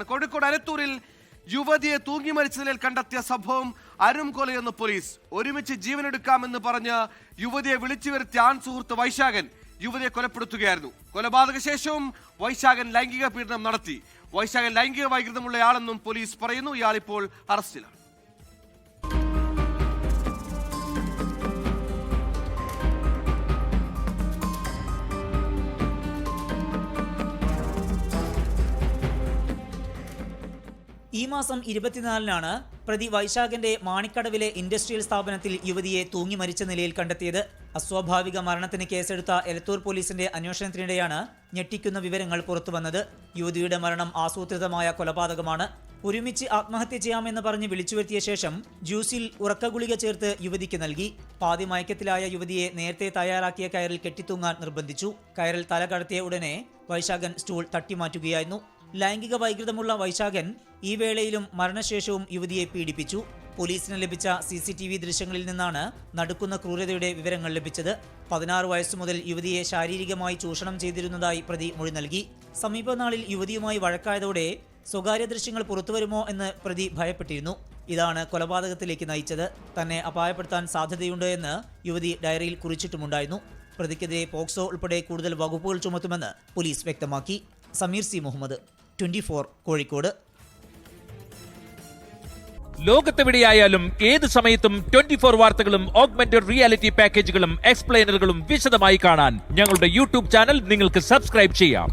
കോഴിക്കോട് അരത്തൂരിൽ യുവതിയെ തൂങ്ങി മരിച്ച നിലയിൽ കണ്ടെത്തിയ സംഭവം അരുംകൊലയെന്ന് പോലീസ്. ഒരുമിച്ച് ജീവനെടുക്കാമെന്ന് പറഞ്ഞ് യുവതിയെ വിളിച്ചു വരുത്തിയ ആൺ സുഹൃത്ത് വൈശാഖൻ യുവതിയെ കൊലപ്പെടുത്തുകയായിരുന്നു. കൊലപാതക ശേഷവും വൈശാഖൻ ലൈംഗിക പീഡനം നടത്തി. വൈശാഖൻ ലൈംഗിക വൈകൃതമുള്ളയാളെന്നും പോലീസ് പറയുന്നു. ഇയാൾ ഇപ്പോൾ അറസ്റ്റിലാണ്. ഈ മാസം 24-നാണ് പ്രതി വൈശാഖന്റെ മാണിക്കടവിലെ ഇൻഡസ്ട്രിയൽ സ്ഥാപനത്തിൽ യുവതിയെ തൂങ്ങി മരിച്ച നിലയിൽ കണ്ടെത്തിയത്. അസ്വാഭാവിക മരണത്തിന് കേസെടുത്ത എലത്തൂർ പോലീസിന്റെ അന്വേഷണത്തിനിടെയാണ് ഞെട്ടിക്കുന്ന വിവരങ്ങൾ പുറത്തുവന്നത്. യുവതിയുടെ മരണം ആസൂത്രിതമായ കൊലപാതകമാണ്. ഒരുമിച്ച് ആത്മഹത്യ ചെയ്യാമെന്ന് പറഞ്ഞ് വിളിച്ചുവരുത്തിയ ശേഷം ജ്യൂസിൽ ഉറക്കഗുളിക ചേർത്ത് യുവതിക്ക് നൽകി. പാതി മയക്കത്തിലായ യുവതിയെ നേരത്തെ തയ്യാറാക്കിയ കയറിൽ കെട്ടിത്തൂങ്ങാൻ നിർബന്ധിച്ചു. കയറിൽ തല കടത്തിയ ഉടനെ വൈശാഖൻ സ്റ്റൂൾ തട്ടിമാറ്റുകയായിരുന്നു. ലൈംഗിക വൈകൃതമുള്ള വൈശാഖൻ ഈ വേളയിലും മരണശേഷവും യുവതിയെ പീഡിപ്പിച്ചു. പോലീസിന് ലഭിച്ച CCTV ദൃശ്യങ്ങളിൽ നിന്നാണ് നടുക്കുന്ന ക്രൂരതയുടെ വിവരങ്ങൾ ലഭിച്ചത്. 16 വയസ്സു മുതൽ യുവതിയെ ശാരീരികമായി ചൂഷണം ചെയ്തിരുന്നതായി പ്രതി മൊഴി നൽകി. സമീപനാളിൽ യുവതിയുമായി വഴക്കായതോടെ സ്വകാര്യ ദൃശ്യങ്ങൾ പുറത്തുവരുമോ എന്ന് പ്രതി ഭയപ്പെട്ടിരുന്നു. ഇതാണ് കൊലപാതകത്തിലേക്ക് നയിച്ചത്. തന്നെ അപായപ്പെടുത്താൻ സാധ്യതയുണ്ട് എന്ന് യുവതി ഡയറിയിൽ കുറിച്ചിട്ടുമുണ്ടായിരുന്നു. പ്രതിക്കെതിരെ പോക്സോ ഉൾപ്പെടെ കൂടുതൽ വകുപ്പുകൾ ചുമത്തുമെന്ന് പോലീസ് വ്യക്തമാക്കി. സമീർ സി മുഹമ്മദ്, 24 കോഴിക്കോട്. ലോകത്തെവിടെയായാലും ഏത് സമയത്തും 24 വാർത്തകളും ഓഗ്മെന്റഡ് റിയാലിറ്റി പാക്കേജുകളും എക്സ്പ്ലെയിനറുകളും വിശദമായി കാണാൻ ഞങ്ങളുടെ യൂട്യൂബ് ചാനൽ നിങ്ങൾക്ക് സബ്സ്ക്രൈബ് ചെയ്യാം.